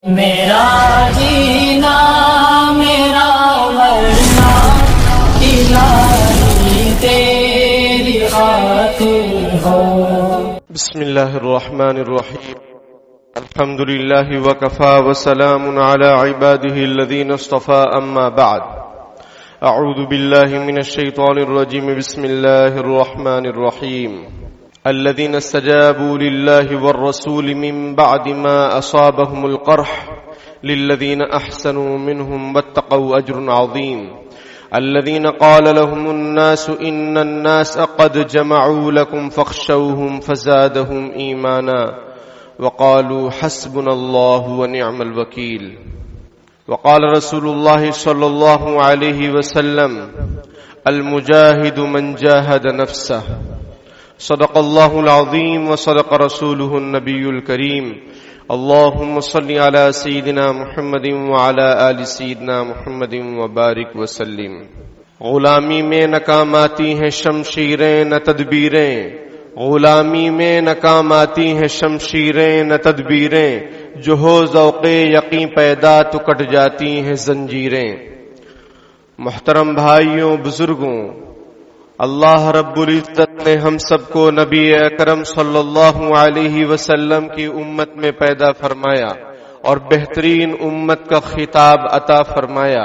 میرا جینا میرا مرنا الہی تیری خاطر ہو. بسم اللہ الرحمن الرحیم. الحمد للہ وکفا وسلام علی عباده الذین اصطفى. اما بعد، اعوذ باللہ من الشیطان الرجیم. بسم اللہ الرحمن الرحیم. الذين استجابوا لله والرسول من بعد ما أصابهم القرح للذين أحسنوا منهم واتقوا أجر عظيم. الذين قال لهم الناس إن الناس قد جمعوا لكم فاخشوهم فزادهم إيمانا وقالوا حسبنا الله ونعم الوكيل. وقال رسول الله صلى الله عليه وسلم المجاهد من جاهد نفسه. صدق اللہ العظیم وصدق رسولہ النبی الکریم. اللہم صلی علی سیدنا محمد وعلی آل سیدنا محمد وبارک وسلم. غلامی میں ناکام آتی ہیں شمشیریں نہ تدبیریں، غلامی میں ناکام آتی ہیں شمشیریں نہ تدبیریں، جو ہو ذوق یقین پیدا تو کٹ جاتی ہیں زنجیریں. محترم بھائیوں بزرگوں، اللہ رب العزت نے ہم سب کو نبی اکرم صلی اللہ علیہ وسلم کی امت میں پیدا فرمایا اور بہترین امت کا خطاب عطا فرمایا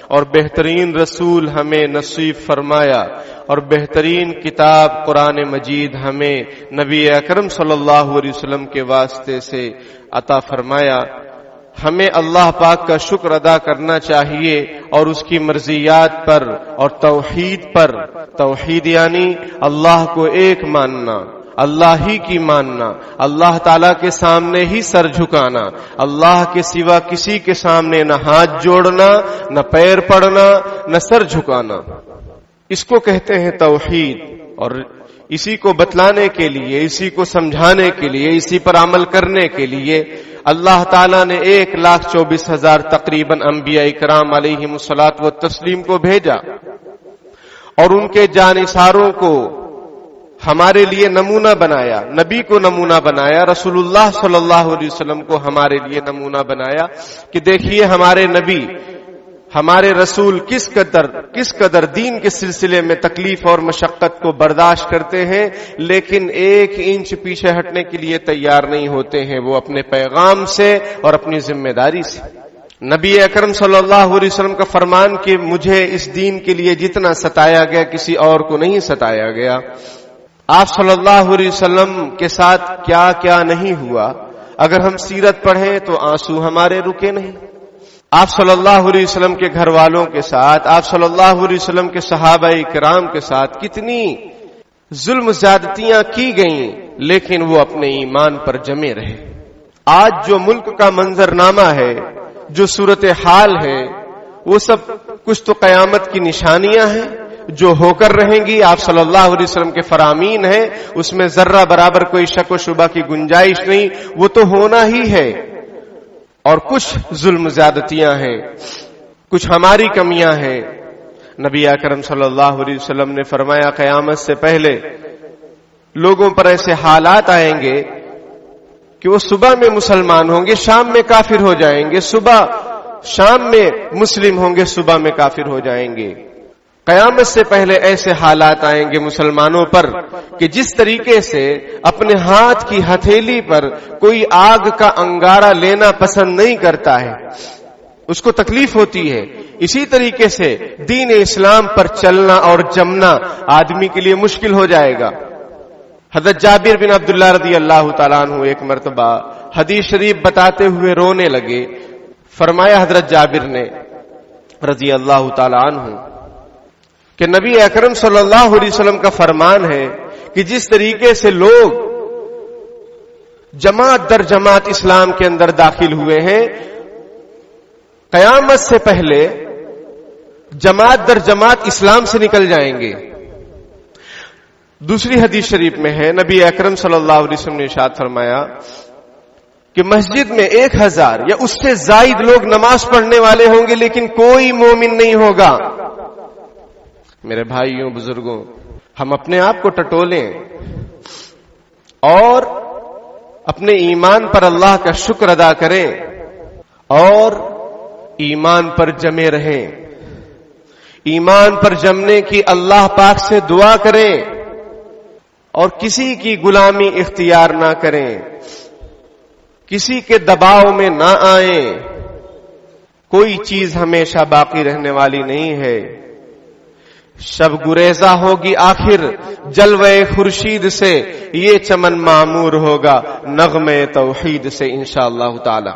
اور بہترین رسول ہمیں نصیب فرمایا اور بہترین کتاب قرآن مجید ہمیں نبی اکرم صلی اللہ علیہ وسلم کے واسطے سے عطا فرمایا. ہمیں اللہ پاک کا شکر ادا کرنا چاہیے اور اس کی مرضیات پر اور توحید پر. توحید یعنی اللہ کو ایک ماننا، اللہ ہی کی ماننا، اللہ تعالیٰ کے سامنے ہی سر جھکانا، اللہ کے سوا کسی کے سامنے نہ ہاتھ جوڑنا، نہ پیر پڑنا، نہ سر جھکانا. اس کو کہتے ہیں توحید. اور اسی کو بتلانے کے لیے، اسی کو سمجھانے کے لیے، اسی پر عمل کرنے کے لیے اللہ تعالیٰ نے 1,24,000 تقریباً انبیاء کرام علیہم الصلاۃ والتسلیم کو بھیجا اور ان کے جانثاروں کو ہمارے لیے نمونہ بنایا. نبی کو نمونہ بنایا، رسول اللہ صلی اللہ علیہ وسلم کو ہمارے لیے نمونہ بنایا کہ دیکھیے ہمارے نبی، ہمارے رسول کس قدر دین کے سلسلے میں تکلیف اور مشقت کو برداشت کرتے ہیں، لیکن 1 انچ پیچھے ہٹنے کے لیے تیار نہیں ہوتے ہیں، وہ اپنے پیغام سے اور اپنی ذمہ داری سے. نبی اکرم صلی اللہ علیہ وسلم کا فرمان کہ مجھے اس دین کے لیے جتنا ستایا گیا کسی اور کو نہیں ستایا گیا. آپ صلی اللہ علیہ وسلم کے ساتھ کیا کیا نہیں ہوا. اگر ہم سیرت پڑھیں تو آنسو ہمارے رکے نہیں. آپ صلی اللہ علیہ وسلم کے گھر والوں کے ساتھ، آپ صلی اللہ علیہ وسلم کے صحابہ کرام کے ساتھ کتنی ظلم زیادتیاں کی گئیں، لیکن وہ اپنے ایمان پر جمے رہے. آج جو ملک کا منظرنامہ ہے، جو صورتحال ہے، وہ سب کچھ تو قیامت کی نشانیاں ہیں جو ہو کر رہیں گی. آپ صلی اللہ علیہ وسلم کے فرامین ہیں، اس میں ذرہ برابر کوئی شک و شبہ کی گنجائش نہیں، وہ تو ہونا ہی ہے. اور کچھ ظلم زیادتیاں ہیں، کچھ ہماری کمیاں ہیں. نبی اکرم صلی اللہ علیہ وسلم نے فرمایا قیامت سے پہلے لوگوں پر ایسے حالات آئیں گے کہ وہ صبح میں مسلمان ہوں گے، شام میں کافر ہو جائیں گے، شام میں مسلم ہوں گے، صبح میں کافر ہو جائیں گے. قیامت سے پہلے ایسے حالات آئیں گے مسلمانوں پر کہ جس طریقے سے اپنے ہاتھ کی ہتھیلی پر کوئی آگ کا انگارہ لینا پسند نہیں کرتا ہے، اس کو تکلیف ہوتی ہے، اسی طریقے سے دین اسلام پر چلنا اور جمنا آدمی کے لیے مشکل ہو جائے گا. حضرت جابر بن عبداللہ رضی اللہ تعالیٰ عنہ ایک مرتبہ حدیث شریف بتاتے ہوئے رونے لگے. فرمایا حضرت جابر نے رضی اللہ تعالیٰ عنہ کہ نبی اکرم صلی اللہ علیہ وسلم کا فرمان ہے کہ جس طریقے سے لوگ جماعت در جماعت اسلام کے اندر داخل ہوئے ہیں، قیامت سے پہلے جماعت در جماعت اسلام سے نکل جائیں گے. دوسری حدیث شریف میں ہے نبی اکرم صلی اللہ علیہ وسلم نے ارشاد فرمایا کہ مسجد میں 1,000 یا اس سے زائد لوگ نماز پڑھنے والے ہوں گے لیکن کوئی مومن نہیں ہوگا. میرے بھائیوں بزرگوں، ہم اپنے آپ کو ٹٹولیں اور اپنے ایمان پر اللہ کا شکر ادا کریں. اور ایمان پر جمے رہیں. ایمان پر جمنے کی اللہ پاک سے دعا کریں اور کسی کی غلامی اختیار نہ کریں, کسی کے دباؤ میں نہ آئیں. کوئی چیز ہمیشہ باقی رہنے والی نہیں ہے. شب گریزہ ہوگی آخر جلوے خورشید سے, یہ چمن معمور ہوگا نغمے توحید سے انشاءاللہ تعالی.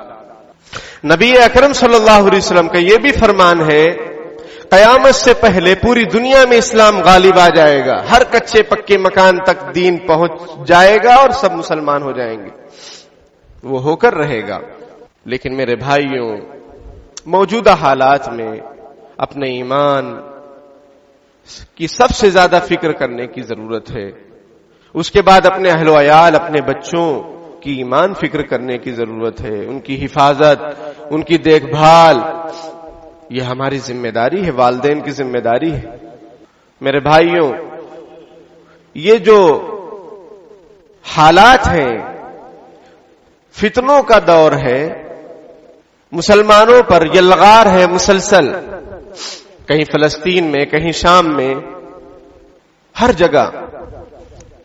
نبی اکرم صلی اللہ علیہ وسلم کا یہ بھی فرمان ہے, قیامت سے پہلے پوری دنیا میں اسلام غالب آ جائے گا, ہر کچے پکے مکان تک دین پہنچ جائے گا اور سب مسلمان ہو جائیں گے. وہ ہو کر رہے گا. لیکن میرے بھائیوں, موجودہ حالات میں اپنے ایمان کی سب سے زیادہ فکر کرنے کی ضرورت ہے. اس کے بعد اپنے اہل و عیال, اپنے بچوں کی ایمان فکر کرنے کی ضرورت ہے. ان کی حفاظت, ان کی دیکھ بھال, یہ ہماری ذمہ داری ہے, والدین کی ذمہ داری ہے. میرے بھائیوں, یہ جو حالات ہیں, فتنوں کا دور ہے, مسلمانوں پر یلغار ہے مسلسل. کہیں فلسطین میں, کہیں شام میں, ہر جگہ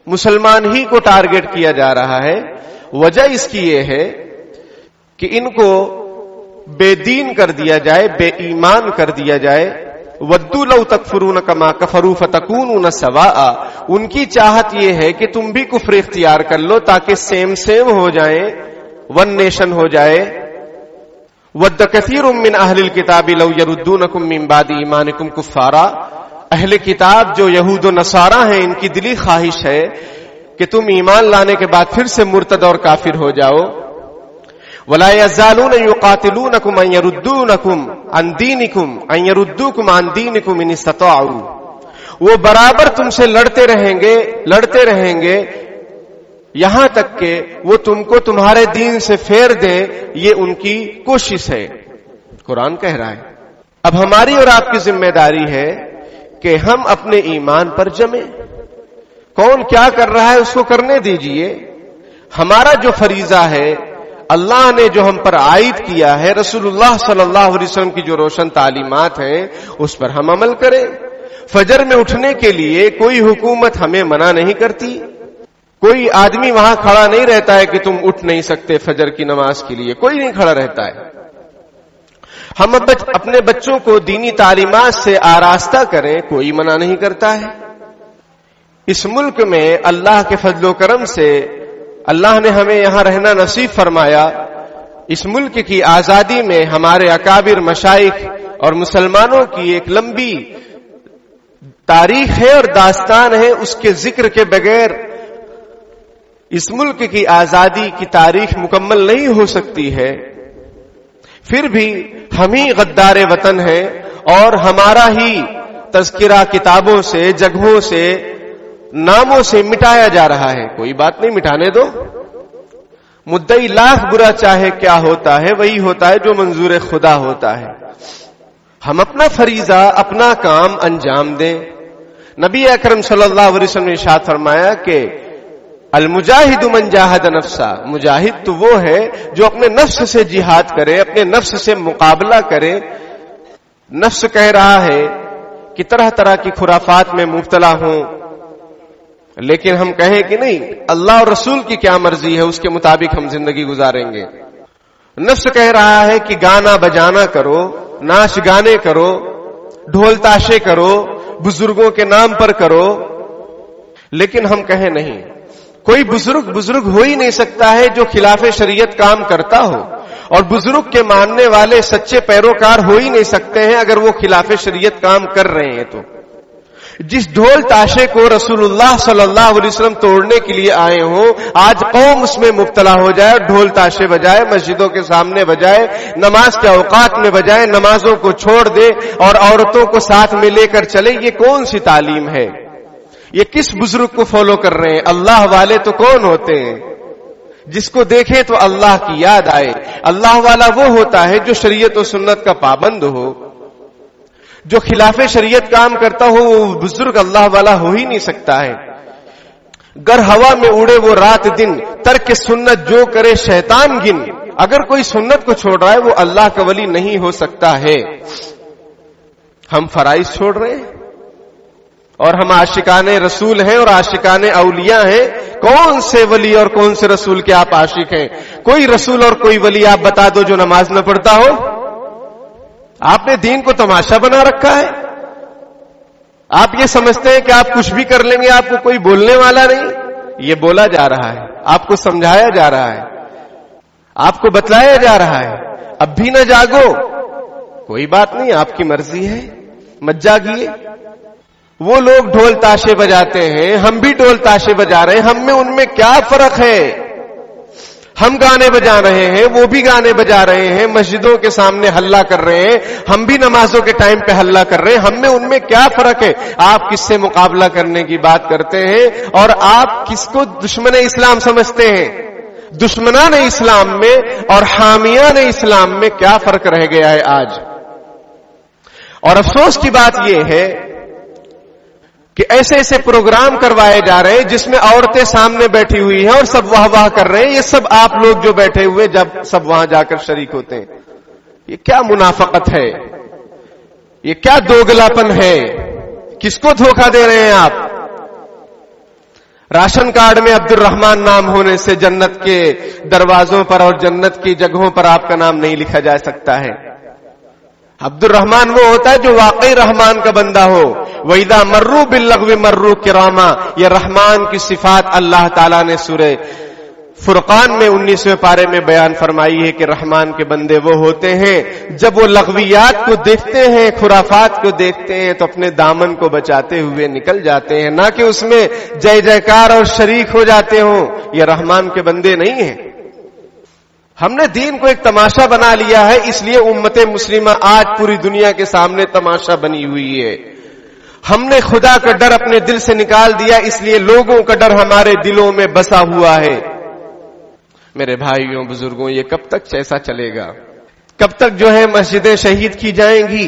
مسلمان ہی کو ٹارگٹ کیا جا رہا ہے. وجہ اس کی یہ ہے کہ ان کو بے دین کر دیا جائے, بے ایمان کر دیا جائے. وَدُّوا لَوْ تَكْفُرُونَ كَمَا كَفَرُوا فَتَكُونُونَ سَوَاءً. ان کی چاہت یہ ہے کہ تم بھی کفر اختیار کر لو تاکہ سیم ہو جائیں, ون نیشن ہو جائے. وَدَّ كَثِيرٌ مِّنْ أَهْلِ الْكِتَابِ لَوْ يَرُدُّونَكُم مِّن بَعْدِ إِيمَانِكُمْ كُفَّارًا. اہل کتاب جو یہود و نصارہ ہیں, ان کی دلی خواہش ہے کہ تم ایمان لانے کے بعد پھر سے مرتد اور کافر ہو جاؤ. وَلَا يَزَالُونَ يُقَاتِلُونَكُمْ أَن يَرُدُّونَكُمْ عَن دِينِكُمْ أَن يَرُدُّوكُمْ عَن دِينِكُمْ إِنِ اسْتَطَاعُوا. وہ برابر تم سے لڑتے رہیں گے یہاں تک کہ وہ تم کو تمہارے دین سے پھیر دیں. یہ ان کی کوشش ہے, قرآن کہہ رہا ہے. اب ہماری اور آپ کی ذمہ داری ہے کہ ہم اپنے ایمان پر جمیں. کون کیا کر رہا ہے اس کو کرنے دیجئے. ہمارا جو فریضہ ہے, اللہ نے جو ہم پر عائد کیا ہے, رسول اللہ صلی اللہ علیہ وسلم کی جو روشن تعلیمات ہیں, اس پر ہم عمل کریں. فجر میں اٹھنے کے لیے کوئی حکومت ہمیں منع نہیں کرتی. کوئی آدمی وہاں کھڑا نہیں رہتا ہے کہ تم اٹھ نہیں سکتے فجر کی نماز کے لیے, کوئی نہیں کھڑا رہتا ہے. ہم اپنے بچوں کو دینی تعلیمات سے آراستہ کریں, کوئی منع نہیں کرتا ہے. اس ملک میں اللہ کے فضل و کرم سے اللہ نے ہمیں یہاں رہنا نصیب فرمایا. اس ملک کی آزادی میں ہمارے اکابر مشائخ اور مسلمانوں کی ایک لمبی تاریخ ہے اور داستان ہے. اس کے ذکر کے بغیر اس ملک کی آزادی کی تاریخ مکمل نہیں ہو سکتی ہے. پھر بھی ہم ہی غدار وطن ہیں اور ہمارا ہی تذکرہ کتابوں سے, جگہوں سے, ناموں سے مٹایا جا رہا ہے. کوئی بات نہیں, مٹانے دو. مدعی لاکھ برا چاہے کیا ہوتا ہے, وہی ہوتا ہے جو منظور خدا ہوتا ہے. ہم اپنا فریضہ, اپنا کام انجام دیں. نبی اکرم صلی اللہ علیہ وسلم نے ارشاد فرمایا کہ المجاہد من جاہد نفسا. مجاہد تو وہ ہے جو اپنے نفس سے جہاد کرے, اپنے نفس سے مقابلہ کرے. نفس کہہ رہا ہے کہ طرح طرح کی خرافات میں مبتلا ہوں, لیکن ہم کہیں کہ نہیں, اللہ اور رسول کی کیا مرضی ہے اس کے مطابق ہم زندگی گزاریں گے. نفس کہہ رہا ہے کہ گانا بجانا کرو, ناچ گانے کرو, ڈھول تاشے کرو, بزرگوں کے نام پر کرو. لیکن ہم کہیں نہیں, کوئی بزرگ ہو ہی نہیں سکتا ہے جو خلاف شریعت کام کرتا ہو, اور بزرگ کے ماننے والے سچے پیروکار ہو ہی نہیں سکتے ہیں اگر وہ خلاف شریعت کام کر رہے ہیں. تو جس ڈھول تاشے کو رسول اللہ صلی اللہ علیہ وسلم توڑنے کے لیے آئے ہوں, آج قوم اس میں مبتلا ہو جائے اور ڈھول تاشے بجائے, مسجدوں کے سامنے بجائے, نماز کے اوقات میں بجائے, نمازوں کو چھوڑ دے اور عورتوں کو ساتھ میں لے کر چلے, یہ کون سی تعلیم ہے؟ یہ کس بزرگ کو فالو کر رہے ہیں؟ اللہ والے تو کون ہوتے ہیں؟ جس کو دیکھے تو اللہ کی یاد آئے. اللہ والا وہ ہوتا ہے جو شریعت و سنت کا پابند ہو. جو خلاف شریعت کام کرتا ہو وہ بزرگ اللہ والا ہو ہی نہیں سکتا ہے. گر ہوا میں اڑے وہ رات دن, ترک سنت جو کرے شیطان گن. اگر کوئی سنت کو چھوڑ رہا ہے وہ اللہ کا ولی نہیں ہو سکتا ہے. ہم فرائض چھوڑ رہے ہیں اور ہم عاشقان رسول ہیں اور عاشقان اولیاء ہیں. کون سے ولی اور کون سے رسول کے آپ عاشق ہیں؟ کوئی رسول اور کوئی ولی آپ بتا دو جو نماز نہ پڑھتا ہو. آپ نے دین کو تماشا بنا رکھا ہے. آپ یہ سمجھتے ہیں کہ آپ کچھ بھی کر لیں گے, آپ کو کوئی بولنے والا نہیں. یہ بولا جا رہا ہے, آپ کو سمجھایا جا رہا ہے, آپ کو بتلایا جا رہا ہے. اب بھی نہ جاگو, کوئی بات نہیں, آپ کی مرضی ہے, مت جاگیے. وہ لوگ ڈھول تاشے بجاتے ہیں, ہم بھی ڈھول تاشے بجا رہے ہیں. ہم میں ان میں کیا فرق ہے؟ ہم گانے بجا رہے ہیں, وہ بھی گانے بجا رہے ہیں, مسجدوں کے سامنے ہلہ کر رہے ہیں, ہم بھی نمازوں کے ٹائم پہ ہلہ کر رہے ہیں. ہم میں ان میں کیا فرق ہے؟ آپ کس سے مقابلہ کرنے کی بات کرتے ہیں اور آپ کس کو دشمن اسلام سمجھتے ہیں؟ دشمنان اسلام میں اور حامیان اسلام میں کیا فرق رہ گیا ہے آج؟ اور افسوس کی بات یہ ہے کہ ایسے ایسے پروگرام کروائے جا رہے ہیں جس میں عورتیں سامنے بیٹھی ہوئی ہیں اور سب واہ واہ کر رہے ہیں. یہ سب آپ لوگ جو بیٹھے ہوئے جب سب وہاں جا کر شریک ہوتے ہیں, یہ کیا منافقت ہے؟ یہ کیا دوگلاپن ہے؟ کس کو دھوکہ دے رہے ہیں آپ؟ راشن کارڈ میں عبد الرحمان نام ہونے سے جنت کے دروازوں پر اور جنت کی جگہوں پر آپ کا نام نہیں لکھا جا سکتا ہے. عبد الرحمان وہ ہوتا ہے جو واقعی رحمان کا بندہ ہو. وَإِذَا مَرُّوا بِاللَّغْوِ مَرُّوا كِرَامًا, یہ رحمان کی صفات اللہ تعالیٰ نے سورہ فرقان میں 19ویں پارے میں بیان فرمائی ہے کہ رحمان کے بندے وہ ہوتے ہیں جب وہ لغویات کو دیکھتے ہیں, خرافات کو دیکھتے ہیں تو اپنے دامن کو بچاتے ہوئے نکل جاتے ہیں, نہ کہ اس میں جے جیکار اور شریک ہو جاتے ہوں. یہ رحمان کے بندے نہیں ہیں. ہم نے دین کو ایک تماشا بنا لیا ہے, اس لیے امت مسلمہ آج پوری دنیا کے سامنے تماشا بنی ہوئی ہے. ہم نے خدا کا ڈر اپنے دل سے نکال دیا, اس لیے لوگوں کا ڈر ہمارے دلوں میں بسا ہوا ہے. میرے بھائیوں بزرگوں, یہ کب تک ایسا چلے گا؟ کب تک جو ہے مسجدیں شہید کی جائیں گی؟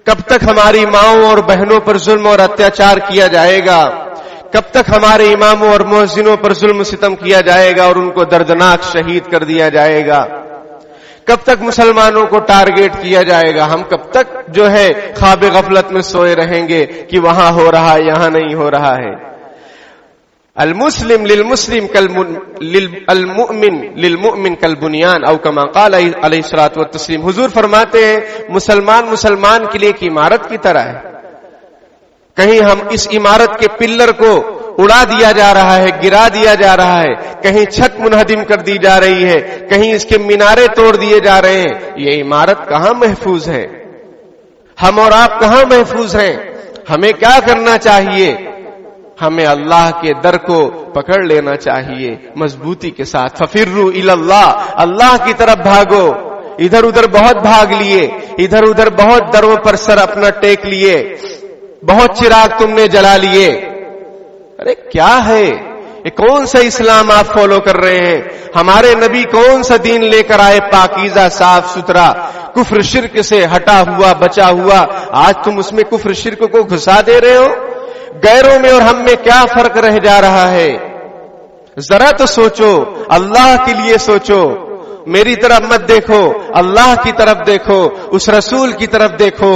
کب تک ہماری ماؤں اور بہنوں پر ظلم اور اتیاچار کیا جائے گا؟ کب تک ہمارے اماموں اور مؤذنوں پر ظلم و ستم کیا جائے گا اور ان کو دردناک شہید کر دیا جائے گا؟ کب تک مسلمانوں کو ٹارگیٹ کیا جائے گا؟ ہم کب تک جو ہے خواب غفلت میں سوئے رہیں گے کہ وہاں ہو رہا ہے, یہاں نہیں ہو رہا ہے؟ المسلم للمسلم المؤمن للمؤمن کالبنیان او کما قال علیہ الصلوۃ والتسلیم. حضور فرماتے ہیں مسلمان مسلمان کے لیے ایک عمارت کی طرح ہے. کہیں ہم اس عمارت کے پلر کو اڑا دیا جا رہا ہے, گرا دیا جا رہا ہے, کہیں چھت منہدم کر دی جا رہی ہے, کہیں اس کے مینارے توڑ دیے جا رہے ہیں. یہ عمارت کہاں محفوظ ہے؟ ہم اور آپ کہاں محفوظ ہیں؟ ہمیں کیا کرنا چاہیے؟ ہمیں اللہ کے در کو پکڑ لینا چاہیے مضبوطی کے ساتھ. ففروا الی اللہ, اللہ کی طرف بھاگو. ادھر ادھر بہت بھاگ لیے, ادھر ادھر بہت دروں پر سر اپنا ٹیک لیے, بہت چراغ تم نے جلا لیے. ارے کیا ہے یہ؟ کون سا اسلام آپ فالو کر رہے ہیں؟ ہمارے نبی کون سا دین لے کر آئے پاکیزہ صاف ستھرا, کفر شرک سے ہٹا ہوا بچا ہوا؟ آج تم اس میں کفر شرک کو گھسا دے رہے ہو. غیروں میں اور ہم میں کیا فرق رہ جا رہا ہے؟ ذرا تو سوچو, اللہ کے لیے سوچو. میری طرف مت دیکھو, اللہ کی طرف دیکھو, اس رسول کی طرف دیکھو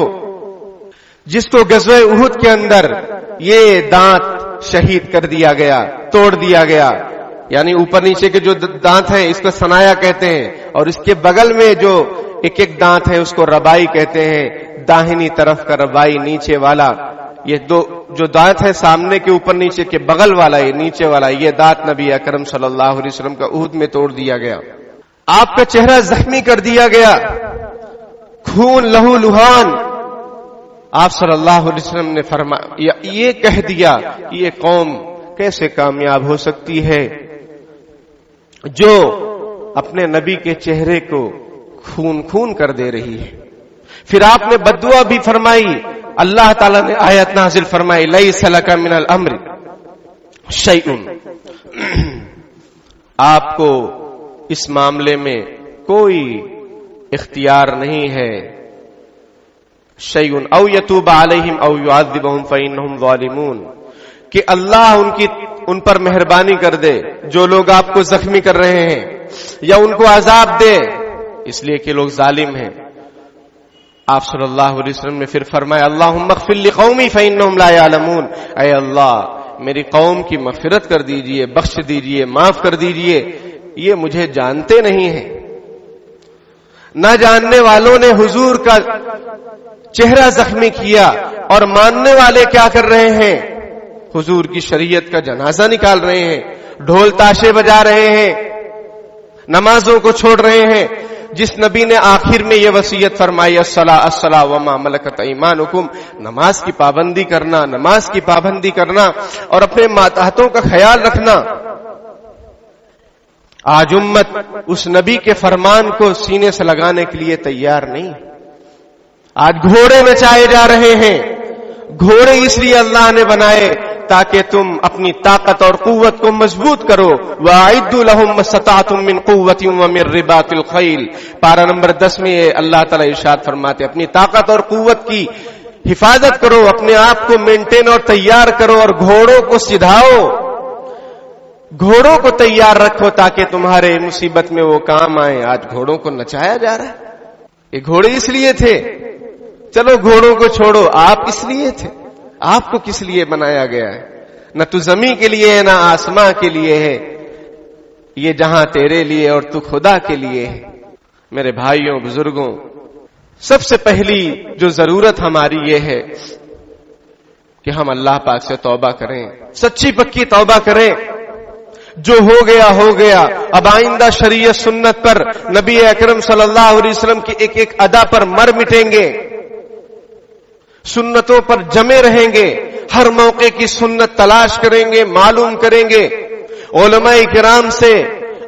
جس کو غزوہ احد کے اندر یہ دانت شہید کر دیا گیا, توڑ دیا گیا. یعنی اوپر نیچے کے جو دانت ہیں اس کو سنایا کہتے ہیں, اور اس کے بغل میں جو ایک ایک دانت ہے اس کو ربائی کہتے ہیں. داہنی طرف کا ربائی, نیچے والا. یہ دو جو دانت ہے سامنے کے اوپر نیچے کے بغل والا, یہ نیچے والا, یہ دانت نبی اکرم صلی اللہ علیہ وسلم کا احد میں توڑ دیا گیا. آپ کا چہرہ زخمی کر دیا گیا, خون لہو لہان. آپ صلی اللہ علیہ وسلم نے فرمایا, یہ کہہ دیا کہ یہ قوم کیسے کامیاب ہو سکتی ہے جو اپنے نبی کے چہرے کو خون خون کر دے رہی ہے. پھر آپ نے بددعا بھی فرمائی. اللہ تعالیٰ نے آیت نازل فرمائی, لیس لک من الامر شیء, آپ کو اس معاملے میں کوئی اختیار نہیں ہے. شیء او یتوب علیہم او یعذبہم فانہم ظالمون, کہ اللہ ان پر مہربانی کر دے جو لوگ آپ کو زخمی کر رہے ہیں, یا ان کو عذاب دے، اس لیے کہ لوگ ظالم ہیں۔ آپ صلی اللہ علیہ وسلم نے پھر فرمایا اللہم اغفر لقومی فإنہم لا یعلمون، اے اللہ میری قوم کی مغفرت کر دیجئے، بخش دیجئے، معاف کر دیجئے، یہ مجھے جانتے نہیں ہیں۔ نہ جاننے والوں نے حضور کا چہرہ زخمی کیا، اور ماننے والے کیا کر رہے ہیں؟ حضور کی شریعت کا جنازہ نکال رہے ہیں، ڈھول تاشے بجا رہے ہیں، نمازوں کو چھوڑ رہے ہیں۔ جس نبی نے آخر میں یہ وصیت فرمائی الصلاۃ وما ملکت ایمانکم، نماز کی پابندی کرنا، نماز کی پابندی کرنا اور اپنے ماتحتوں کا خیال رکھنا، آج امت اس نبی کے فرمان کو سینے سے لگانے کے لیے تیار نہیں۔ آج گھوڑے نچائے جا رہے ہیں۔ گھوڑے اس لیے اللہ نے بنائے تاکہ تم اپنی طاقت اور قوت کو مضبوط کرو۔ وَأَعِدُّوا لَهُم مَّا اسْتَطَعْتُم مِّن قُوَّةٍ وَمِن رِّبَاطِ الْخَيْلِ، پارہ نمبر 10 میں اللہ تعالیٰ ارشاد فرماتے اپنی طاقت اور قوت کی حفاظت کرو، اپنے آپ کو مینٹین اور تیار کرو، اور گھوڑوں کو سدھاؤ، گھوڑوں کو تیار رکھو تاکہ تمہارے مصیبت میں وہ کام آئے۔ آج گھوڑوں کو نچایا جا رہا ہے۔ یہ گھوڑے اس لیے تھے، چلو گھوڑوں کو چھوڑو، آپ اس لیے تھے۔ آپ کو کس لیے بنایا گیا ہے؟ نہ تو زمین کے لیے ہے، نہ آسماں کے لیے ہے، یہ جہاں تیرے لیے اور تو خدا کے لیے ہے۔ میرے بھائیوں بزرگوں، سب سے پہلی جو ضرورت ہماری یہ ہے کہ ہم اللہ پاک سے توبہ کریں، سچی پکی توبہ کریں۔ جو ہو گیا ہو گیا، اب آئندہ شریعت سنت پر، نبی اکرم صلی اللہ علیہ وسلم کی ایک ایک ادا پر مر مٹیں گے، سنتوں پر جمے رہیں گے، ہر موقع کی سنت تلاش کریں گے، معلوم کریں گے علماء کرام سے،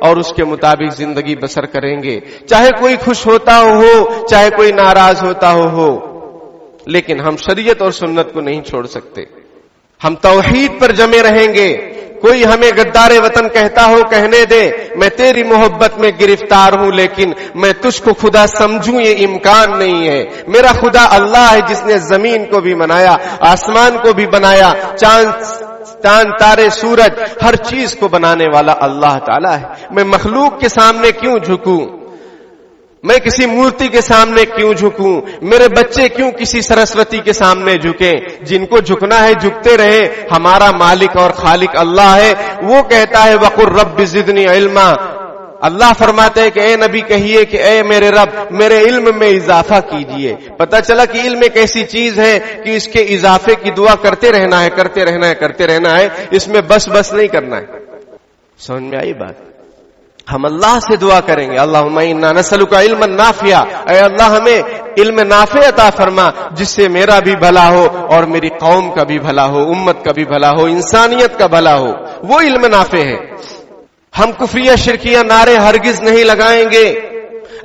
اور اس کے مطابق زندگی بسر کریں گے، چاہے کوئی خوش ہوتا ہو چاہے کوئی ناراض ہوتا ہو، لیکن ہم شریعت اور سنت کو نہیں چھوڑ سکتے۔ ہم توحید پر جمے رہیں گے۔ کوئی ہمیں غدار وطن کہتا ہو کہنے دے، میں تیری محبت میں گرفتار ہوں، لیکن میں تجھ کو خدا سمجھوں یہ امکان نہیں ہے۔ میرا خدا اللہ ہے جس نے زمین کو بھی بنایا، آسمان کو بھی بنایا، چاند تارے سورج، ہر چیز کو بنانے والا اللہ تعالیٰ ہے۔ میں مخلوق کے سامنے کیوں جھکوں؟ میں کسی مورتی کے سامنے کیوں جھکوں؟ میرے بچے کیوں کسی سرسوتی کے سامنے جھکیں؟ جن کو جھکنا ہے جھکتے رہے، ہمارا مالک اور خالق اللہ ہے۔ وہ کہتا ہے وَقُلْ رَبِّ زِدْنِي عِلْمًا، اللہ فرماتے ہیں کہ اے نبی کہیے کہ اے میرے رب میرے علم میں اضافہ کیجئے۔ پتہ چلا کہ علم ایک ایسی چیز ہے کہ اس کے اضافے کی دعا کرتے رہنا ہے، کرتے رہنا ہے، کرتے رہنا ہے، اس میں بس نہیں کرنا ہے۔ سمجھ میں آئی بات؟ ہم اللہ سے دعا کریں گے اللہم انا نسألک علما نافعا، اے اللہ ہمیں علم نافع عطا فرما جس سے میرا بھی بھلا ہو اور میری قوم کا بھی بھلا ہو، امت کا بھی بھلا ہو، انسانیت کا بھلا ہو۔ وہ علم نافع ہے۔ ہم کفریہ شرکیہ نعرے ہرگز نہیں لگائیں گے۔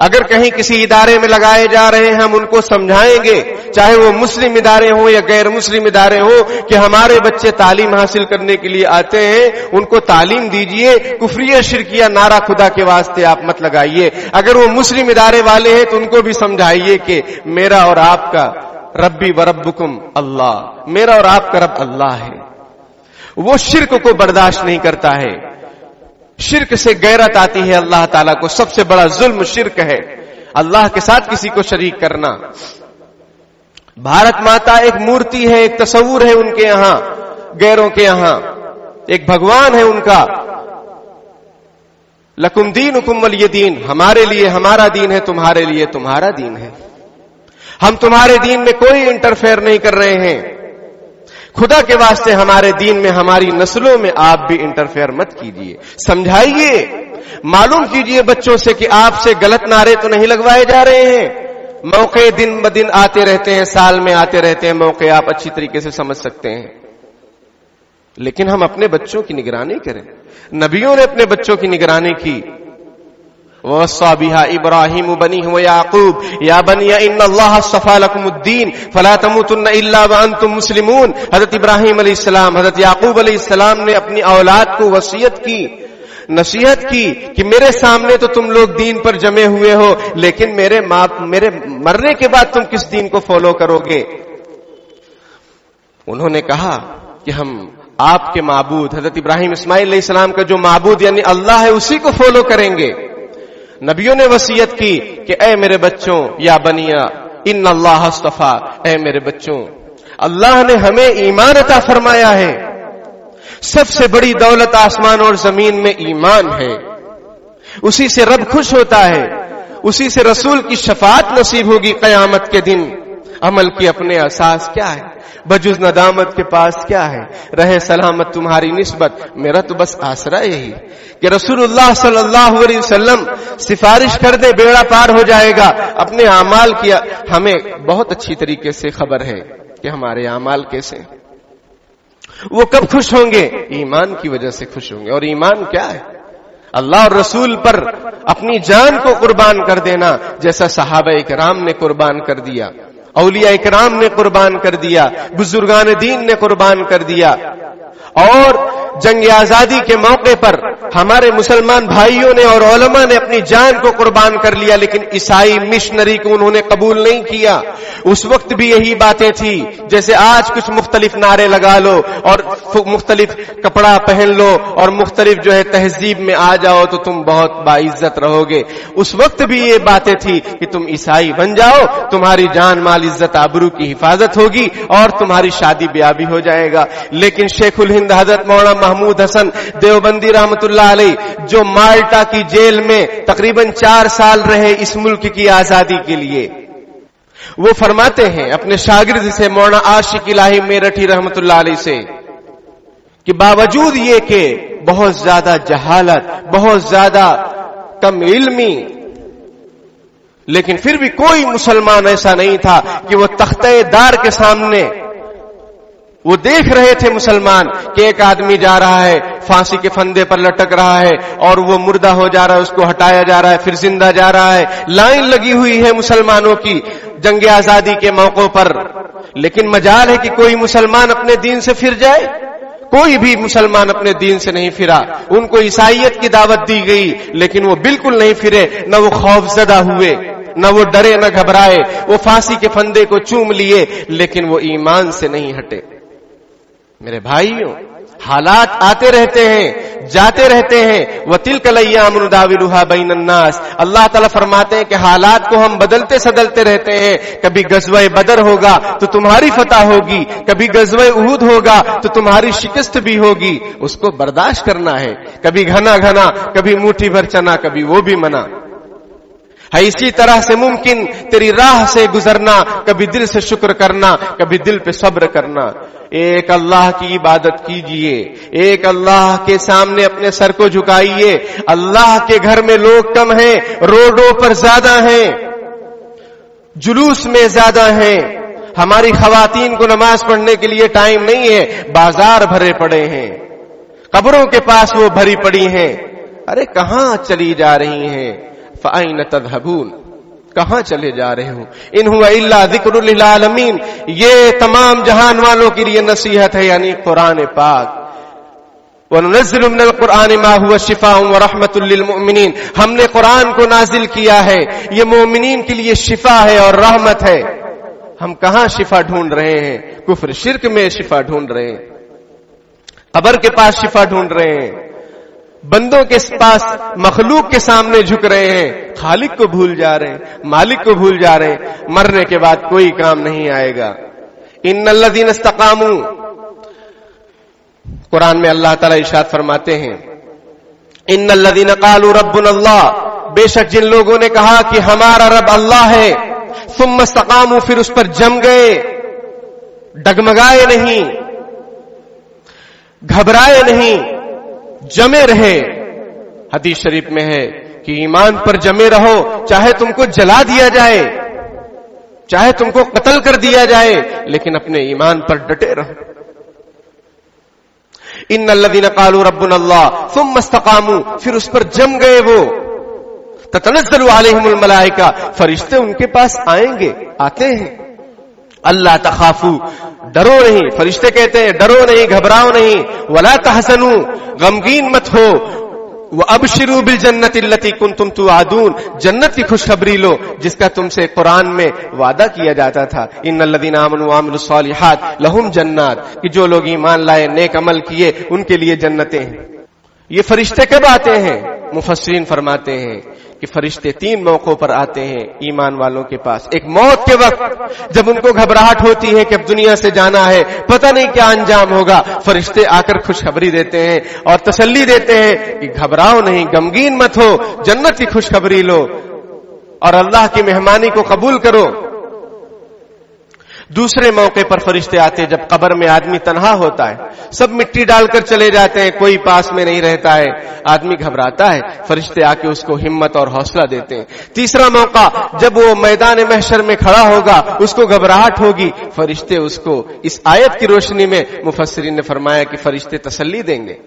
اگر کہیں کسی ادارے میں لگائے جا رہے ہیں ہم ان کو سمجھائیں گے، چاہے وہ مسلم ادارے ہوں یا غیر مسلم ادارے ہوں، کہ ہمارے بچے تعلیم حاصل کرنے کے لیے آتے ہیں، ان کو تعلیم دیجئے، کفریہ شرکیہ نعرہ خدا کے واسطے آپ مت لگائیے۔ اگر وہ مسلم ادارے والے ہیں تو ان کو بھی سمجھائیے کہ میرا اور آپ کا ربی و ربکم اللہ، میرا اور آپ کا رب اللہ ہے۔ وہ شرک کو برداشت نہیں کرتا ہے، شرک سے غیرت آتی ہے اللہ تعالیٰ کو۔ سب سے بڑا ظلم شرک ہے، اللہ کے ساتھ کسی کو شریک کرنا۔ بھارت ماتا ایک مورتی ہے، ایک تصور ہے ان کے یہاں، غیروں کے یہاں ایک بھگوان ہے ان کا۔ لکم دینکم ولی دین، ہمارے لیے ہمارا دین ہے، تمہارے لیے تمہارا دین ہے۔ ہم تمہارے دین میں کوئی انٹرفیئر نہیں کر رہے ہیں۔ خدا کے واسطے ہمارے دین میں، ہماری نسلوں میں آپ بھی انٹرفیئر مت کیجئے، سمجھائیے، معلوم کیجئے بچوں سے کہ آپ سے غلط نعرے تو نہیں لگوائے جا رہے ہیں۔ موقع دن بدن آتے رہتے ہیں، سال میں آتے رہتے ہیں موقع، آپ اچھی طریقے سے سمجھ سکتے ہیں، لیکن ہم اپنے بچوں کی نگرانی کریں۔ نبیوں نے اپنے بچوں کی نگرانی کی۔ وَوَصَّى بِهَا إِبْرَاهِيمُ بَنِيهِ وَيَعْقُوبُ يَا بَنِيَّ إِنَّ اللَّهَ اصْطَفَىٰ لَكُمُ الدِّينَ فَلَا تَمُوتُنَّ إِلَّا وَأَنْتُمْ مُسْلِمُونَ۔ حضرت ابراہیم علیہ السلام، حضرت یعقوب علیہ السلام نے اپنی اولاد کو وصیت کی، نصیحت کی کہ میرے سامنے تو تم لوگ دین پر جمے ہوئے ہو، لیکن میرے مرنے کے بعد تم کس دین کو فالو کرو گے؟ انہوں نے کہا کہ ہم آپ کے معبود حضرت ابراہیم اسماعیل علیہ السلام کا جو معبود یعنی اللہ ہے اسی کو فالو کریں گے۔ نبیوں نے وصیت کی کہ اے میرے بچوں، یا بنیا ان اللہ اصطفیٰ، اے میرے بچوں، اللہ نے ہمیں ایمان عطا فرمایا ہے، سب سے بڑی دولت آسمان اور زمین میں ایمان ہے، اسی سے رب خوش ہوتا ہے، اسی سے رسول کی شفاعت نصیب ہوگی قیامت کے دن۔ عمل کی اپنے اساس کیا ہے؟ بجز ندامت کے پاس کیا ہے؟ رہے سلامت تمہاری نسبت، میرا تو بس آسرا یہی کہ رسول اللہ صلی اللہ علیہ وسلم سفارش کر دے، بیڑا پار ہو جائے گا۔ اپنے اعمال کی ہمیں بہت اچھی طریقے سے خبر ہے کہ ہمارے اعمال کیسے، وہ کب خوش ہوں گے؟ ایمان کی وجہ سے خوش ہوں گے۔ اور ایمان کیا ہے؟ اللہ اور رسول پر اپنی جان کو قربان کر دینا، جیسا صحابہ اکرام نے قربان کر دیا، اولیاء اکرام نے قربان کر دیا، بزرگان دین نے قربان کر دیا۔ اور جنگ آزادی کے موقع پر ہمارے مسلمان بھائیوں نے اور علماء نے اپنی جان کو قربان کر لیا، لیکن عیسائی مشنری کو انہوں نے قبول نہیں کیا۔ اس وقت بھی یہی باتیں تھی، جیسے آج کچھ مختلف نعرے لگا لو اور مختلف کپڑا پہن لو اور مختلف جو ہے تہذیب میں آ جاؤ تو تم بہت باعزت رہو گے۔ اس وقت بھی یہ باتیں تھی کہ تم عیسائی بن جاؤ، تمہاری جان مال عزت آبرو کی حفاظت ہوگی اور تمہاری شادی بیاہ بھی ہو جائے گا۔ لیکن شیخ الہند حضرت مولانا محمود حسن دیوبندی رحمۃ اللہ علیہ، جو مالٹا کی جیل میں تقریباً 4 سال رہے اس ملک کی آزادی کے لیے، وہ فرماتے ہیں اپنے شاگرد سے مولانا عاشق الہی میرٹھی رحمۃ اللہ علیہ سے کہ باوجود یہ کہ بہت زیادہ جہالت، بہت زیادہ کم علمی، لیکن پھر بھی کوئی مسلمان ایسا نہیں تھا کہ وہ تختہ دار کے سامنے وہ دیکھ رہے تھے مسلمان کہ ایک آدمی جا رہا ہے، پھانسی کے پھندے پر لٹک رہا ہے اور وہ مردہ ہو جا رہا ہے، اس کو ہٹایا جا رہا ہے، پھر زندہ جا رہا ہے، لائن لگی ہوئی ہے مسلمانوں کی جنگ آزادی کے موقع پر، لیکن مجال ہے کہ کوئی مسلمان اپنے دین سے پھر جائے؟ کوئی بھی مسلمان اپنے دین سے نہیں پھرا۔ ان کو عیسائیت کی دعوت دی گئی لیکن وہ بالکل نہیں پھرے، نہ وہ خوف زدہ ہوئے، نہ وہ ڈرے، نہ گھبرائے، وہ پھانسی کے پھندے کو چوم لیے لیکن وہ ایمان سے نہیں ہٹے۔ میرے بھائیوں، حالات آتے رہتے ہیں، جاتے رہتے ہیں، وَتِلْكَ الْأَيَّامُ نُدَاوِلُهَا بَيْنَ النَّاسِ، اللہ تعالیٰ فرماتے ہیں کہ حالات کو ہم بدلتے سدلتے رہتے ہیں۔ کبھی غزوہ بدر ہوگا تو تمہاری فتح ہوگی، کبھی غزوہ احد ہوگا تو تمہاری شکست بھی ہوگی، اس کو برداشت کرنا ہے۔ کبھی گھنا گھنا، کبھی مٹھی بھر چنا، کبھی وہ بھی منع ہے۔ اسی طرح سے ممکن تیری راہ سے گزرنا، کبھی دل سے شکر کرنا، کبھی دل پہ صبر کرنا۔ ایک اللہ کی عبادت کیجئے، ایک اللہ کے سامنے اپنے سر کو جھکائیے۔ اللہ کے گھر میں لوگ کم ہیں، روڈوں پر زیادہ ہیں، جلوس میں زیادہ ہیں، ہماری خواتین کو نماز پڑھنے کے لیے ٹائم نہیں ہے، بازار بھرے پڑے ہیں، قبروں کے پاس وہ بھری پڑی ہیں۔ ارے کہاں چلی جا رہی ہیں؟ فَأَيْنَ تَذْهَبُونَ، کہاں چلے جا رہے ہوں؟ ان هو الا ذکر للعالمین، یہ تمام جہان والوں کے لیے نصیحت ہے، یعنی قرآن پاک۔ وَنُنَزِّلُ مِنَ الْقُرْآنِ مَا هُوَ شِفَاءٌ وَرَحْمَةٌ لِّلْمُؤْمِنِينَ، ہم نے قرآن کو نازل کیا ہے، یہ مومنین کے لیے شفا ہے اور رحمت ہے۔ ہم کہاں شفا ڈھونڈ رہے ہیں؟ کفر شرک میں شفا ڈھونڈ رہے ہیں، قبر کے پاس شفا ڈھونڈ رہے ہیں، بندوں کے پاس مخلوق کے سامنے جھک رہے ہیں، خالق کو بھول جا رہے ہیں، مالک کو بھول جا رہے ہیں۔ مرنے کے بعد کوئی کام نہیں آئے گا۔ ان الذین استقاموا، قرآن میں اللہ تعالیٰ ارشاد فرماتے ہیں ان الذین قالوا ربنا اللہ، بے شک جن لوگوں نے کہا کہ ہمارا رب اللہ ہے، ثم استقاموا، پھر اس پر جم گئے، ڈگمگائے نہیں، گھبرائے نہیں، جمے رہے۔ حدیث شریف میں ہے کہ ایمان پر جمے رہو، چاہے تم کو جلا دیا جائے، چاہے تم کو قتل کر دیا جائے، لیکن اپنے ایمان پر ڈٹے رہو۔ ان الذین قالوا ربنا اللہ ثم استقاموا، پھر اس پر جم گئے وہ، تتنزل علیہم الملائکہ، فرشتے ان کے پاس آئیں گے، آتے ہیں۔ اللہ تخافو، ڈرو نہیں، فرشتے کہتے ہیں ڈرو نہیں، گھبراؤ نہیں، ولا تحزنوا، غمگین مت ہو، وابشروا بالجنۃ التي كنتم توعدون، جنت کی خوشخبری لو جس کا تم سے قرآن میں وعدہ کیا جاتا تھا۔ ان الذين آمنوا وعملوا الصالحات لهم جنات، کہ جو لوگ ایمان لائے، نیک عمل کیے، ان کے لیے جنتیں ہیں۔ یہ فرشتے کب آتے ہیں؟ مفسرین فرماتے ہیں کہ فرشتے 3 موقعوں پر آتے ہیں ایمان والوں کے پاس. ایک موت کے وقت جب ان کو گھبراہٹ ہوتی ہے کہ اب دنیا سے جانا ہے, پتہ نہیں کیا انجام ہوگا, فرشتے آ کر خوشخبری دیتے ہیں اور تسلی دیتے ہیں کہ گھبراؤ نہیں, غمگین مت ہو, جنت کی خوشخبری لو اور اللہ کی مہمانی کو قبول کرو. دوسرے موقع پر فرشتے آتے جب قبر میں آدمی تنہا ہوتا ہے, سب مٹی ڈال کر چلے جاتے ہیں, کوئی پاس میں نہیں رہتا ہے, آدمی گھبراتا ہے, فرشتے آ کے اس کو ہمت اور حوصلہ دیتے ہیں. تیسرا موقع جب وہ میدان محشر میں کھڑا ہوگا, اس کو گھبراہٹ ہوگی, فرشتے اس کو اس آیت کی روشنی میں مفسرین نے فرمایا کہ فرشتے تسلی دیں گے.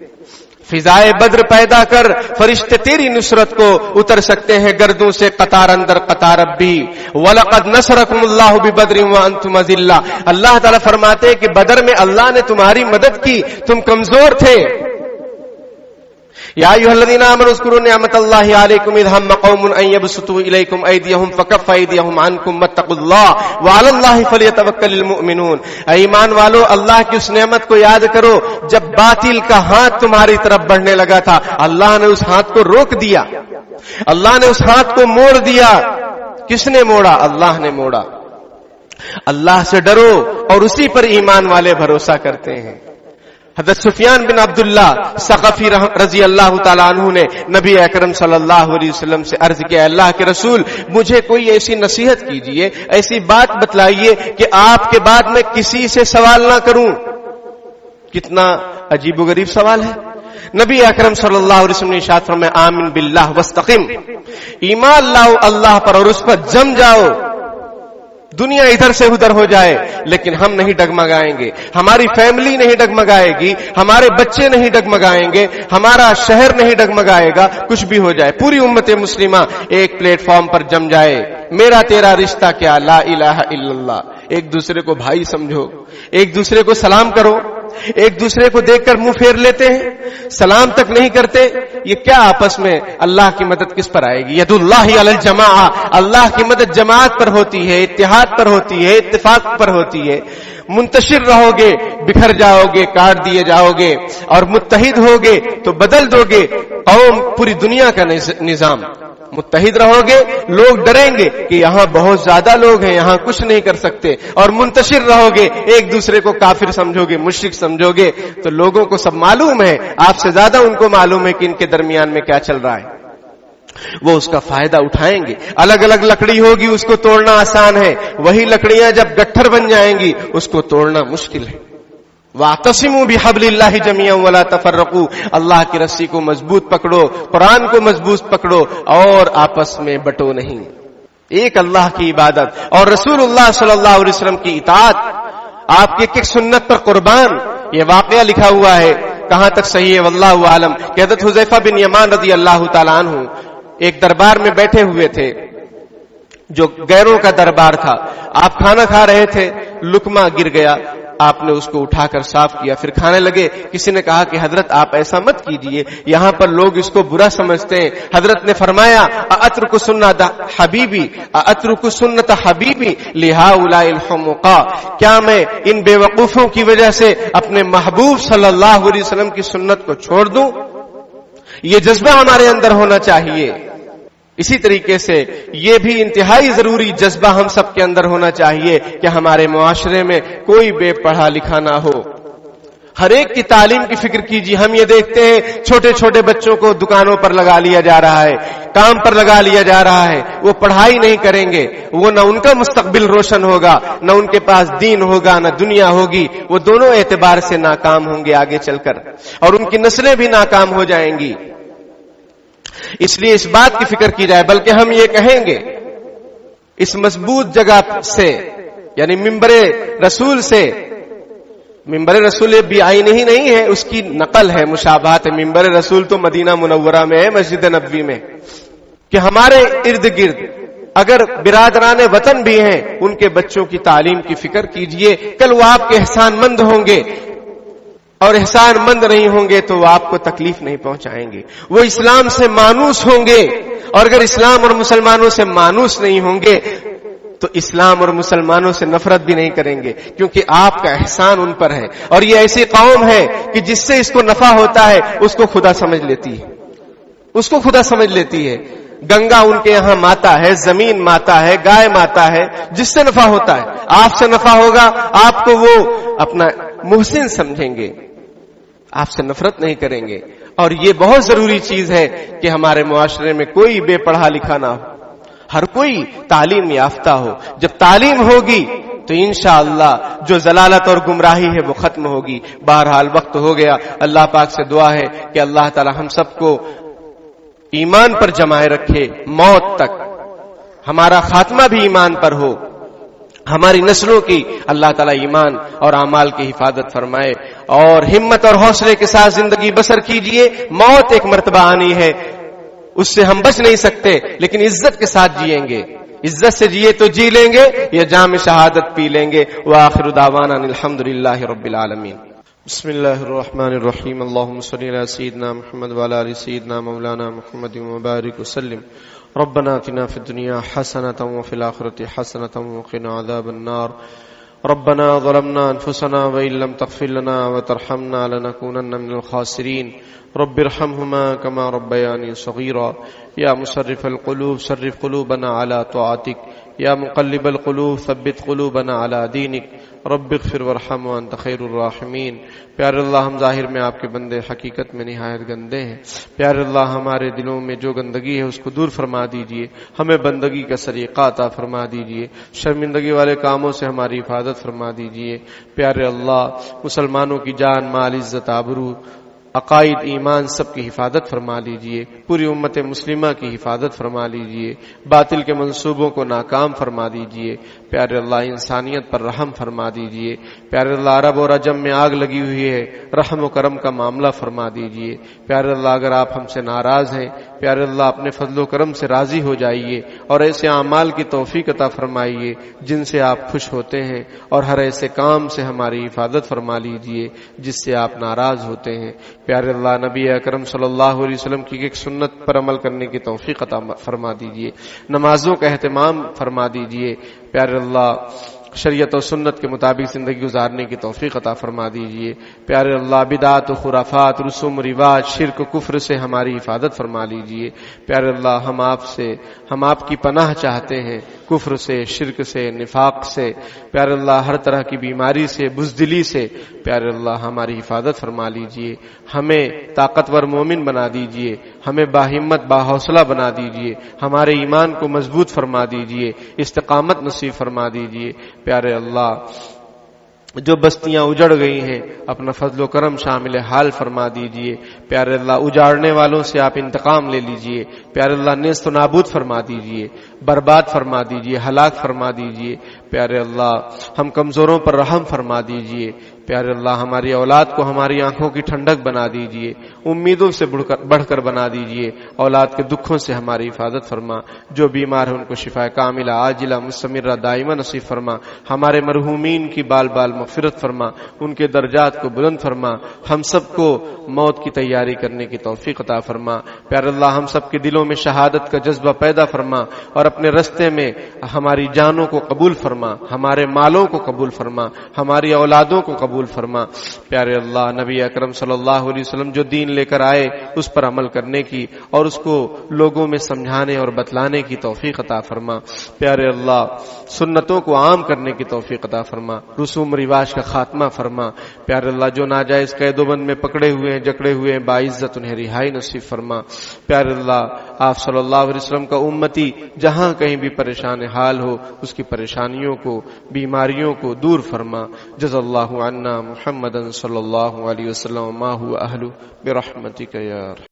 فضائے بدر پیدا کر فرشتے تیری نصرت کو اتر سکتے ہیں گردوں سے قطار اندر قطار اب بھی. وَلَقَدْ نَصَرَكُمُ اللَّهُ بِبَدْرٍ وَأَنْتُمْ أَذِلَّةٌ, اللہ تعالیٰ فرماتے ہیں کہ بدر میں اللہ نے تمہاری مدد کی, تم کمزور تھے. یا ایھا الذین آمنوا اذکروا نعمت اللہ علیکم اذ ہم قوم ان یبسطوا الیکم ایدیہم فکف ایدیہم عنکم واتقوا اللہ وعلی اللہ فلیتوکل المؤمنون. اے ایمان والو, اللہ کی اس نعمت کو یاد کرو جب باطل کا ہاتھ تمہاری طرف بڑھنے لگا تھا, اللہ نے اس ہاتھ کو روک دیا, اللہ نے اس ہاتھ کو موڑ دیا. کس نے موڑا؟ اللہ نے موڑا. اللہ سے ڈرو اور اسی پر ایمان والے بھروسہ کرتے ہیں. حضرت سفیان بن عبداللہ ثقفی رضی اللہ تعالیٰ عنہ نے نبی اکرم صلی اللہ علیہ وسلم سے عرض کیا, اللہ کے رسول مجھے کوئی ایسی نصیحت کیجئے, ایسی بات بتلائیے کہ آپ کے بعد میں کسی سے سوال نہ کروں. کتنا عجیب و غریب سوال ہے. نبی اکرم صلی اللہ علیہ وسلم نے ارشاد فرمایا, آمن باللہ واستقم, ایمان لاؤ اللہ پر اور اس پر جم جاؤ. دنیا ادھر سے ادھر ہو جائے لیکن ہم نہیں ڈگمگائیں گے, ہماری فیملی نہیں ڈگمگائے گی, ہمارے بچے نہیں ڈگمگائیں گے, ہمارا شہر نہیں ڈگمگائے گا. کچھ بھی ہو جائے پوری امت مسلمہ ایک پلیٹ فارم پر جم جائے. میرا تیرا رشتہ کیا, لا الہ الا اللہ. ایک دوسرے کو بھائی سمجھو, ایک دوسرے کو سلام کرو. ایک دوسرے کو دیکھ کر منہ پھیر لیتے ہیں, سلام تک نہیں کرتے. یہ کیا آپس میں اللہ کی مدد کس پر آئے گی؟ ید اللہ علی الجماعہ, اللہ کی مدد جماعت پر ہوتی ہے, اتحاد پر ہوتی ہے, اتفاق پر ہوتی ہے. منتشر رہو گے بکھر جاؤ گے, کاٹ دیے جاؤ گے, اور متحد ہوگے تو بدل دو گے قوم پوری دنیا کا نظام. متحد رہو گے, لوگ ڈریں گے کہ یہاں بہت زیادہ لوگ ہیں, یہاں کچھ نہیں کر سکتے. اور منتشر رہو گے, ایک دوسرے کو کافر سمجھو گے, مشرک سمجھو گے, تو لوگوں کو سب معلوم ہے, آپ سے زیادہ ان کو معلوم ہے کہ ان کے درمیان میں کیا چل رہا ہے. وہ اس کا فائدہ اٹھائیں گے. الگ الگ لکڑی ہوگی, اس کو توڑنا آسان ہے, وہی لکڑیاں جب گٹھر بن جائیں گی اس کو توڑنا مشکل ہے. وَاعْتَصِمُوا بِحَبْلِ اللَّهِ جَمِيعًا وَلَا تَفَرَّقُوا, اللہ کی رسی کو مضبوط پکڑو, قرآن کو مضبوط پکڑو اور آپس میں بٹو نہیں. ایک اللہ کی عبادت اور رسول اللہ صلی اللہ علیہ وسلم کی اطاعت, آپ کی ایک سنت پر قربان. یہ واقعہ لکھا ہوا ہے, کہاں تک صحیح ہے واللہ عالم, کہ حضرت حذیفہ بن یمان رضی اللہ تعالیٰ عنہ ایک دربار میں بیٹھے ہوئے تھے جو غیروں کا دربار تھا. آپ کھانا کھا رہے تھے, لقمہ گر گیا, آپ نے اس کو اٹھا کر صاف کیا, پھر کھانے لگے. کسی نے کہا کہ حضرت آپ ایسا مت کیجئے, یہاں پر لوگ اس کو برا سمجھتے ہیں. حضرت نے فرمایا, اترک سنت حبیبی, اترک سنت حبیبی لہؤلاء الحمقاء, کیا میں ان بے وقوفوں کی وجہ سے اپنے محبوب صلی اللہ علیہ وسلم کی سنت کو چھوڑ دوں؟ یہ جذبہ ہمارے اندر ہونا چاہیے. اسی طریقے سے یہ بھی انتہائی ضروری جذبہ ہم سب کے اندر ہونا چاہیے کہ ہمارے معاشرے میں کوئی بے پڑھا لکھا نہ ہو. ہر ایک کی تعلیم کی فکر کیجیے. ہم یہ دیکھتے ہیں چھوٹے چھوٹے بچوں کو دکانوں پر لگا لیا جا رہا ہے, کام پر لگا لیا جا رہا ہے. وہ پڑھائی نہیں کریں گے, وہ نہ ان کا مستقبل روشن ہوگا, نہ ان کے پاس دین ہوگا, نہ دنیا ہوگی. وہ دونوں اعتبار سے ناکام ہوں گے آگے چل کر, اور ان کی نسلیں بھی ناکام ہو جائیں گی. اس لیے اس بات کی فکر کی جائے. بلکہ ہم یہ کہیں گے اس مضبوط جگہ سے, یعنی منبر رسول سے, منبر رسول بھی آئین ہی نہیں ہے, اس کی نقل ہے, مشابہت ہے. منبر رسول تو مدینہ منورہ میں ہے, مسجد نبوی میں, کہ ہمارے ارد گرد اگر برادران وطن بھی ہیں, ان کے بچوں کی تعلیم کی فکر کیجئے. کل وہ آپ کے احسان مند ہوں گے, اور احسان مند نہیں ہوں گے تو وہ آپ کو تکلیف نہیں پہنچائیں گے. وہ اسلام سے مانوس ہوں گے, اور اگر اسلام اور مسلمانوں سے مانوس نہیں ہوں گے تو اسلام اور مسلمانوں سے نفرت بھی نہیں کریں گے, کیونکہ آپ کا احسان ان پر ہے. اور یہ ایسی قوم ہے کہ جس سے اس کو نفع ہوتا ہے اس کو خدا سمجھ لیتی ہے, اس کو خدا سمجھ لیتی ہے. گنگا ان کے یہاں ماتا ہے، زمین ماتا ہے، گائے ماتا ہے، جس سے نفع ہوتا ہے۔ آپ سے نفع ہوگا، آپ کو وہ اپنا محسن سمجھیں گے، آپ سے نفرت نہیں کریں گے۔ اور یہ بہت ضروری چیز ہے کہ ہمارے معاشرے میں کوئی بے پڑھا لکھا نہ ہو، ہر کوئی تعلیم یافتہ ہو۔ جب تعلیم ہوگی تو انشاءاللہ جو ضلالت اور گمراہی ہے وہ ختم ہوگی۔ بہرحال وقت ہو گیا، اللہ پاک سے دعا ہے کہ اللہ تعالی ہم سب کو ایمان پر جمائے رکھے موت تک، ہمارا خاتمہ بھی ایمان پر ہو، ہماری نسلوں کی اللہ تعالیٰ ایمان اور اعمال کی حفاظت فرمائے، اور ہمت اور حوصلے کے ساتھ زندگی بسر کیجئے۔ موت ایک مرتبہ آنی ہے، اس سے ہم بچ نہیں سکتے، لیکن عزت کے ساتھ جیئیں گے، عزت سے جیے تو جی لیں گے یا جام شہادت پی لیں گے۔ وآخر دعوانا الحمدللہ رب العالمین۔ بسم اللہ الرحمن الرحیم، اللہم صلی علی سیدنا محمد وعلی آل سیدنا مولانا محمد وبارک وسلم۔ ربنا آتنا فی الدنیا حسنۃ وفی الآخرۃ حسنۃ وقنا عذاب النار۔ ربنا ظلمنا انفسنا وإن لم تغفر لنا وترحمنا لنكونن من الخاسرین۔ رب ارحمهما كما ربياني صغيرا۔ یا مصرف القلوب صرف قلوبنا على طاعتك، یا مقلب القلوب ثبت قلوبنا على دینک۔ رب اغفر وارحم وانت خیر الراحمین۔ پیارے اللہ، ہم ظاہر میں آپ کے بندے، حقیقت میں نہایت گندے ہیں۔ پیارے اللہ، ہمارے دلوں میں جو گندگی ہے اس کو دور فرما دیجئے، ہمیں بندگی کا سلیقہ عطا فرما دیجئے، شرمندگی والے کاموں سے ہماری حفاظت فرما دیجئے۔ پیارے اللہ، مسلمانوں کی جان، مال، عزت، آبرو، عقائد، ایمان سب کی حفاظت فرما لیجئے، پوری امت مسلمہ کی حفاظت فرما لیجئے، باطل کے منصوبوں کو ناکام فرما دیجئے۔ پیارے اللہ، انسانیت پر رحم فرما دیجئے۔ پیارے اللہ، عرب اور عجم میں آگ لگی ہوئی ہے، رحم و کرم کا معاملہ فرما دیجئے۔ پیارے اللہ، اگر آپ ہم سے ناراض ہیں، پیارے اللہ اپنے فضل و کرم سے راضی ہو جائیے اور ایسے اعمال کی توفیق عطا فرمائیے جن سے آپ خوش ہوتے ہیں، اور ہر ایسے کام سے ہماری حفاظت فرما لیجئے جس سے آپ ناراض ہوتے ہیں۔ پیارے اللہ، نبی اکرم صلی اللہ علیہ وسلم کی ایک سنت پر عمل کرنے کی توفیق عطا فرما دیجئے، نمازوں کا اہتمام فرما دیجئے۔ پیارے اللہ، شریعت و سنت کے مطابق زندگی گزارنے کی توفیق عطا فرما دیجئے۔ پیارے اللہ، بدعات و خرافات، رسوم و رواج، شرک و کفر سے ہماری حفاظت فرما لیجئے۔ پیارے اللہ، ہم آپ کی پناہ چاہتے ہیں، کفر سے، شرک سے، نفاق سے، پیارے اللہ ہر طرح کی بیماری سے، بزدلی سے، پیارے اللہ ہماری حفاظت فرما لیجئے۔ ہمیں طاقتور مومن بنا دیجئے، ہمیں باہمت باحوصلہ بنا دیجئے، ہمارے ایمان کو مضبوط فرما دیجئے، استقامت نصیب فرما دیجئے۔ پیارے اللہ، جو بستیاں اجڑ گئی ہیں اپنا فضل و کرم شامل حال فرما دیجئے۔ پیارے اللہ، اجاڑنے والوں سے آپ انتقام لے لیجئے۔ پیارے اللہ، نیست و نابود فرما دیجئے، برباد فرما دیجئے، ہلاک فرما دیجئے۔ پیارے اللہ، ہم کمزوروں پر رحم فرما دیجئے۔ پیارے اللہ، ہماری اولاد کو ہماری آنکھوں کی ٹھنڈک بنا دیجئے، امیدوں سے بڑھ کر بنا دیجئے۔ اولاد کے دکھوں سے ہماری حفاظت فرما، جو بیمار ہیں ان کو شفا کاملہ عاجلہ مستمرہ دائمہ نصیب فرما۔ ہمارے مرحومین کی بال بال مغفرت فرما، ان کے درجات کو بلند فرما۔ ہم سب کو موت کی تیاری کرنے کی توفیق عطا فرما۔ پیارے اللہ، ہم سب کے دلوں میں شہادت کا جذبہ پیدا فرما، اور اپنے رستے میں ہماری جانوں کو قبول فرما، ہمارے مالوں کو قبول فرما، ہماری اولادوں کو قبول فرما۔ پیارے اللہ، نبی اکرم صلی اللہ علیہ وسلم جو دین لے کر آئے اس پر عمل کرنے کی اور اس کو لوگوں میں سمجھانے اور بتلانے کی توفیق عطا فرما۔ پیارے اللہ، سنتوں کو عام کرنے کی توفیق عطا فرما، رسوم رواج کا خاتمہ فرما۔ پیارے اللہ، جو ناجائز قید و بند میں پکڑے ہوئے ہیں، جکڑے ہوئے ہیں، باعزت انہیں رہائی نصیب فرما۔ پیارے اللہ، آپ صلی اللہ علیہ وسلم کا امتی جہاں کہیں بھی پریشان حال ہو اس کی پریشانیوں کو، بیماریوں کو دور فرما۔ جزا اللہ عنا محمدا صلی اللہ علیہ وسلم ما هو اہلہ برحمتک یا